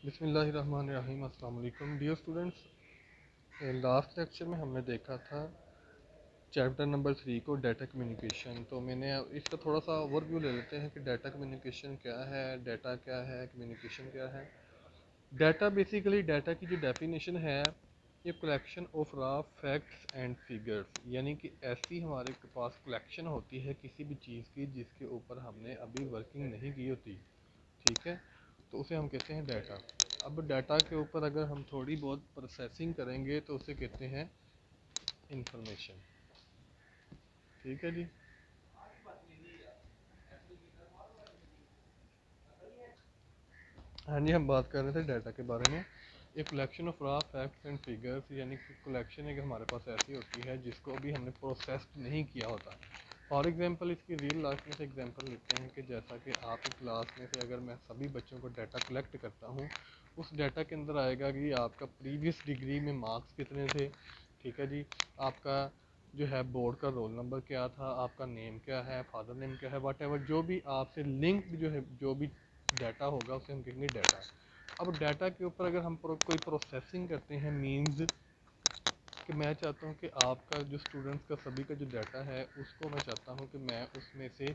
बिस्मिल्लाहिर्रहमानिर्रहीम। अस्सलाम वालेकुम डियर स्टूडेंट्स। लास्ट लेक्चर में हमने देखा था चैप्टर नंबर 3 को डाटा कम्युनिकेशन। तो मैंने इसका थोड़ा सा ओवरव्यू ले लेते हैं कि डाटा कम्युनिकेशन क्या है, डाटा क्या है, कम्युनिकेशन क्या है। डाटा बेसिकली, डाटा की जो डेफिनेशन है, ये collection of raw facts and figures, यानी कि ऐसी हमारे पास कलेक्शन होती है किसी भी चीज़ की जिसके ऊपर हमने अभी वर्किंग नहीं की होती, ठीक है। तो उसे हम कहते हैं डाटा। अब डाटा के ऊपर अगर हम थोड़ी बहुत प्रोसेसिंग करेंगे तो उसे कहते हैं इंफॉर्मेशन, ठीक है जी। हाँ जी, हम बात कर रहे थे डाटा के बारे में। एक collection of raw facts and figures, यानी कि कलेक्शन एक हमारे पास ऐसी होती है जिसको अभी हमने प्रोसेस्ड नहीं किया होता। फॉर एग्जांपल, इसकी रियल लाइफ में से एग्जांपल लेते हैं कि जैसा कि आपकी क्लास में से अगर मैं सभी बच्चों को डाटा कलेक्ट करता हूँ, उस डाटा के अंदर आएगा कि आपका प्रीवियस डिग्री में मार्क्स कितने थे, ठीक है जी। आपका जो है बोर्ड का रोल नंबर क्या था, आपका नेम क्या है, फादर नेम क्या है, वट एवर जो भी आपसे लिंक्ड जो है, जो भी डाटा होगा उसे हम कहेंगे डाटा। अब डाटा के ऊपर अगर हम कोई प्रोसेसिंग करते हैं, मीन्स कि मैं चाहता हूँ कि आपका जो स्टूडेंट्स का सभी का जो डाटा है उसको मैं चाहता हूँ कि मैं उसमें से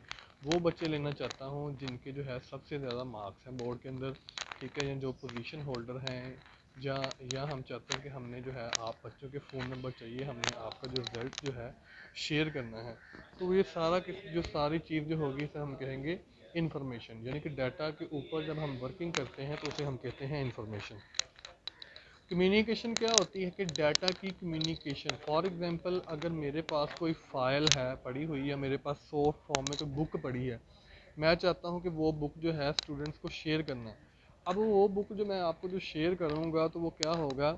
वो बच्चे लेना चाहता हूँ जिनके जो है सबसे ज़्यादा मार्क्स हैं बोर्ड के अंदर, ठीक है, या जो पोजीशन होल्डर हैं, या हम चाहते हैं कि हमने जो है आप बच्चों के फ़ोन नंबर चाहिए, हमने आपका जो रिज़ल्ट जो है शेयर करना है। तो ये सारा जो सारी चीज़ जो होगी इसे हम कहेंगे इंफॉर्मेशन, यानी कि डाटा के ऊपर जब हम वर्किंग करते हैं तो उसे हम कहते हैं इंफॉर्मेशन। कम्युनिकेशन क्या होती है कि डाटा की कम्युनिकेशन। फॉर एग्जांपल, अगर मेरे पास कोई फ़ाइल है पड़ी हुई है, मेरे पास सॉफ्ट फॉर्म में कोई बुक पड़ी है, मैं चाहता हूँ कि वो बुक जो है स्टूडेंट्स को शेयर करना है। अब वो बुक जो मैं आपको जो शेयर करूँगा तो वो क्या होगा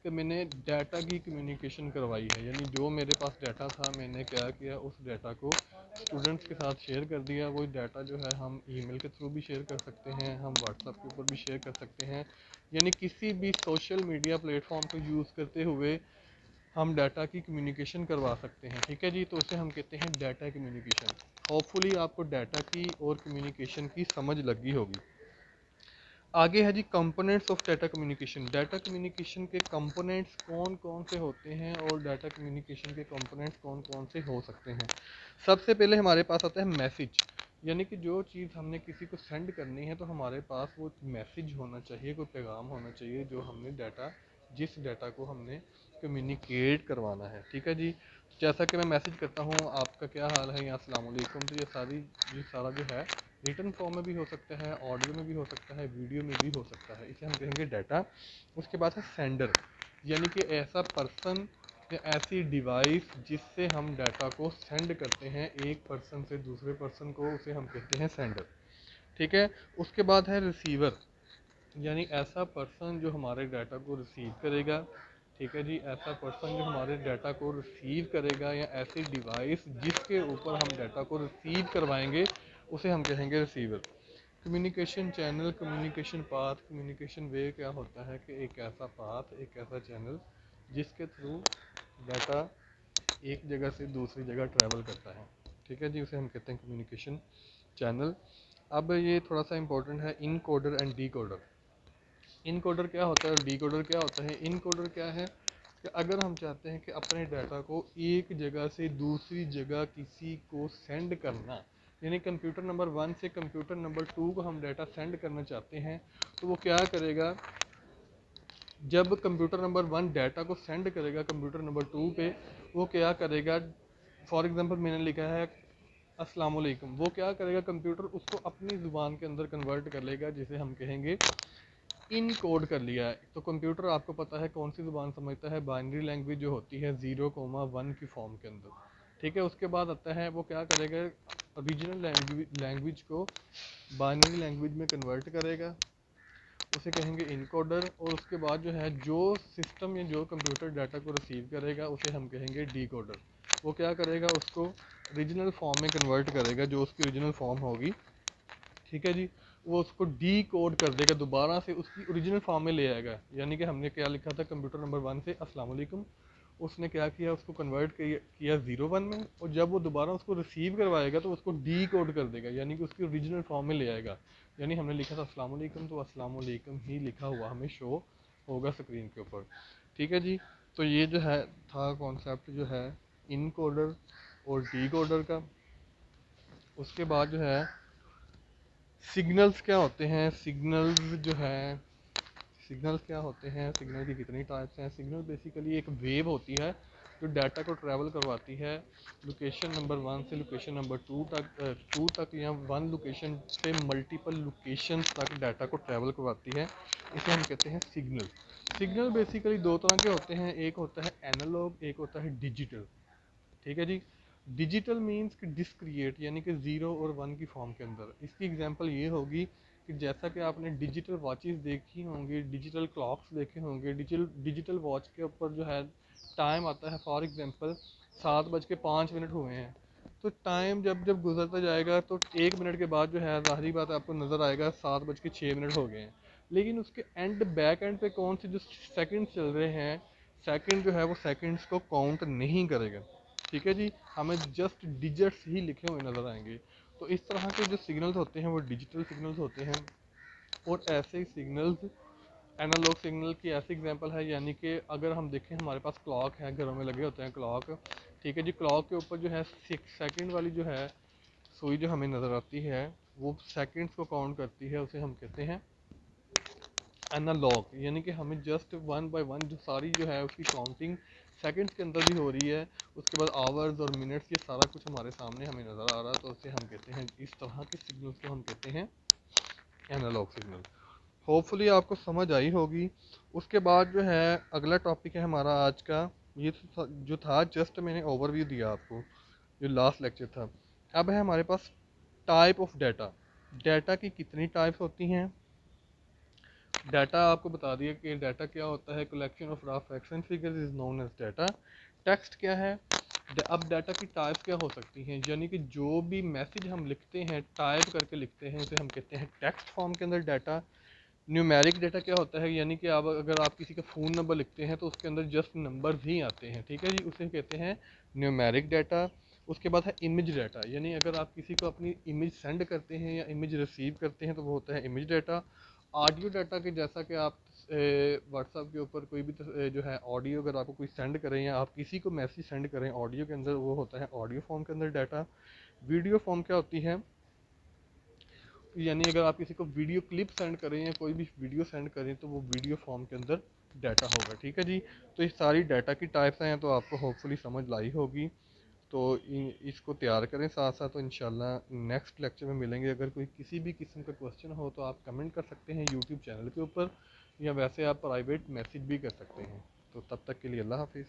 कि मैंने डाटा की कम्युनिकेशन करवाई है, यानी जो मेरे पास डाटा था मैंने क्या किया, उस डाटा को स्टूडेंट्स के साथ शेयर कर दिया। वो डाटा जो है हम ईमेल के थ्रू भी शेयर कर सकते हैं, हम व्हाट्सएप के ऊपर भी शेयर कर सकते हैं, यानी किसी भी सोशल मीडिया प्लेटफॉर्म को यूज़ करते हुए हम डाटा की कम्युनिकेशन करवा सकते हैं, ठीक है जी। तो उसे हम कहते हैं डाटा कम्युनिकेशन। होपफुली आपको डाटा की और कम्युनिकेशन की समझ लगी होगी। आगे है जी components of data communication. Data communication के कंपोनेंट्स कौन कौन से होते हैं और डाटा कम्युनिकेशन के कंपोनेंट्स कौन कौन से हो सकते हैं। सबसे पहले हमारे पास आता है मैसेज, यानी कि जो चीज़ हमने किसी को सेंड करनी है तो हमारे पास वो मैसेज होना चाहिए, कोई पैगाम होना चाहिए जो हमने डाटा, जिस डाटा को हमने कम्युनिकेट करवाना है, ठीक है जी। जैसा कि मैं मैसेज करता हूँ आपका क्या हाल है या अस्सलाम वालेकुम, तो ये सारा जो है रिटन फॉर्म में भी हो सकता है, ऑडियो में भी हो सकता है, वीडियो में भी हो सकता है, इसे हम कहेंगे डाटा। उसके बाद है सेंडर, यानी कि ऐसा पर्सन या ऐसी डिवाइस जिससे हम डाटा को सेंड करते हैं एक पर्सन से दूसरे पर्सन को, उसे हम कहते हैं सेंडर, ठीक है। उसके बाद है रिसीवर, यानी ऐसा पर्सन जो हमारे डाटा को रिसीव करेगा, ठीक है जी। ऐसा पर्सन जो हमारे डाटा को रिसीव करेगा या ऐसी डिवाइस जिसके ऊपर हम डाटा को रिसीव करवाएंगे उसे हम कहेंगे receiver. Communication channel, communication path, communication way क्या होता है कि एक ऐसा पाथ, एक ऐसा चैनल जिसके थ्रू डाटा एक जगह से दूसरी जगह ट्रैवल करता है, ठीक है जी, उसे हम कहते हैं कम्युनिकेशन चैनल। अब ये थोड़ा सा इंपॉर्टेंट है, encoder and decoder. Encoder क्या होता है और डी कोडर क्या होता है। इन कोडर क्या है कि अगर हम चाहते हैं कि अपने डाटा को एक जगह से दूसरी जगह किसी को सेंड करना, यानी कंप्यूटर नंबर 1 से कंप्यूटर नंबर 2 को हम डाटा सेंड करना चाहते हैं, तो वो क्या करेगा, जब कंप्यूटर नंबर 1 डाटा को सेंड करेगा कंप्यूटर नंबर 2 पे, वो क्या करेगा, फॉर एग्जांपल मैंने लिखा है अस्सलाम वालेकुम, वो क्या करेगा, कंप्यूटर उसको अपनी ज़ुबान के अंदर कन्वर्ट कर लेगा, जिसे हम कहेंगे इन कोड कर लिया है। तो कंप्यूटर आपको पता है कौन सी ज़ुबान समझता है, बाइनरी लैंग्वेज जो होती है 0,1 की फॉर्म के अंदर, ठीक है। उसके बाद आता है वो क्या करेगा, ओरिजिनल लैंग्वेज को बाइनरी लैंग्वेज में कन्वर्ट करेगा, उसे कहेंगे इनकोडर। और उसके बाद जो है जो सिस्टम या जो कंप्यूटर डाटा को रिसीव करेगा उसे हम कहेंगे डीकोडर। वो क्या करेगा, उसको ओरिजिनल फॉर्म में कन्वर्ट करेगा, जो उसकी ओरिजिनल फॉर्म होगी, ठीक है जी। वो उसको डी कोड कर देगा, दोबारा से उसकी ओरिजिनल फॉर्म में ले आएगा। यानी कि हमने क्या लिखा था कंप्यूटर नंबर 1 से अस्सलाम वालेकुम, उसने क्या किया, उसको कन्वर्ट किया 0,1 में, और जब वो दोबारा उसको रिसीव करवाएगा तो उसको डी कोड कर देगा, यानी कि उसकी ओरिजिनल फॉर्म में ले आएगा। यानी हमने लिखा था अस्सलाम वालेकुम, तो अस्सलाम वालेकुम ही लिखा हुआ हमें शो होगा स्क्रीन के ऊपर। ठीक है जी। तो ये जो है था कॉन्सेप्ट जो है इनकोडर और डीकोडर का। उसके बाद जो है सिग्नल्स क्या होते हैं, सिग्नल्स जो है सिग्नल्स क्या होते हैं, सिग्नल की कितनी टाइप्स हैं। सिग्नल बेसिकली एक वेव होती है जो डाटा को ट्रैवल करवाती है लोकेशन नंबर 1 से लोकेशन नंबर 2 तक या वन लोकेशन से मल्टीपल लोकेशन तक डाटा को ट्रैवल करवाती है। इसे हम कहते हैं सिग्नल। सिग्नल बेसिकली दो तरह के होते हैं, एक होता है एनालॉग, एक होता है डिजिटल। ठीक है जी। डिजिटल मीन्स कि डिस्क्रिएट, यानी कि ज़ीरो और वन की फॉर्म के अंदर। इसकी एग्जांपल ये होगी कि जैसा कि आपने डिजिटल वॉचेस देखी होंगी, डिजिटल क्लॉक्स देखे होंगे, डिजिटल वॉच के ऊपर जो है टाइम आता है, फॉर एग्जांपल 7:05 हुए हैं। तो टाइम जब जब गुजरता जाएगा तो 1 मिनट के बाद जो है ज़ाहिरी बात है आपको नज़र आएगा 7:06 हो गए हैं। लेकिन उसके बैक एंड पे कौन से जो सेकंड चल रहे हैं, सेकंड जो है वो सेकंड्स को काउंट नहीं करेगा। ठीक है जी। हमें जस्ट डिजिट्स ही लिखे हुए नज़र आएंगे। तो इस तरह के जो सिग्नल्स होते हैं वो डिजिटल सिग्नल्स होते हैं। और ऐसे ही सिग्नल्स एनालॉग सिग्नल की ऐसी एग्जांपल है, यानी कि अगर हम देखें हमारे पास क्लॉक है, घरों में लगे होते हैं क्लॉक। ठीक है जी। क्लॉक के ऊपर जो है 6 सेकंड वाली जो है सुई जो हमें नज़र आती है वो सेकंड्स को काउंट करती है, उसे हम कहते हैं एनालॉग। यानी कि हमें जस्ट वन बाय वन जो सारी जो है उसकी काउंटिंग सेकंड्स के अंदर भी हो रही है। उसके बाद आवर्स और मिनट्स, ये सारा कुछ हमारे सामने हमें नज़र आ रहा है। तो उसे हम कहते हैं, इस तरह के सिग्नल्स को हम कहते हैं एनालॉग सिग्नल। होपफुली आपको समझ आई होगी। उसके बाद जो है अगला टॉपिक है हमारा आज का। ये जो था जस्ट मैंने ओवरव्यू दिया आपको, जो लास्ट लेक्चर था। अब है हमारे पास टाइप ऑफ डाटा। डाटा की कितनी टाइप्स होती हैं। डाटा आपको बता दिया कि डाटा क्या होता है। Collection of rough facts and figures is known as data. Text क्या है। अब डाटा की टाइप्स क्या हो सकती हैं, यानी कि जो भी मैसेज हम लिखते हैं टाइप करके लिखते हैं उसे हम कहते हैं टेक्स्ट फॉर्म के अंदर डाटा। न्यूमेरिक डाटा क्या होता है, यानी कि आप अगर आप किसी का फ़ोन नंबर लिखते हैं तो उसके अंदर जस्ट नंबर ही आते हैं। ठीक है जी। उसे कहते हैं न्यूमेरिक डाटा। उसके बाद है इमेज डाटा, यानी अगर आप किसी को अपनी इमेज सेंड करते हैं या इमेज रिसीव करते हैं तो वो होता है इमेज डाटा। ऑडियो डाटा के जैसा कि आप व्हाट्सएप के ऊपर कोई भी जो है ऑडियो अगर आपको कोई सेंड करें या आप किसी को मैसेज सेंड करें ऑडियो के अंदर, वो होता है ऑडियो फॉर्म के अंदर डाटा। वीडियो फॉर्म क्या होती है, यानी अगर आप किसी को वीडियो क्लिप सेंड करें या कोई भी वीडियो सेंड करें तो वो वीडियो फॉर्म के अंदर डाटा होगा। ठीक है जी। तो ये सारी डाटा की टाइप्स हैं, तो आपको होपफुली समझ लाई होगी। तो इसको तैयार करें साथ साथ, तो इंशाल्लाह नेक्स्ट लेक्चर में मिलेंगे। अगर कोई किसी भी किस्म का क्वेश्चन हो तो आप कमेंट कर सकते हैं यूट्यूब चैनल के ऊपर, या वैसे आप प्राइवेट मैसेज भी कर सकते हैं। तो तब तक के लिए अल्लाह हाफिज़।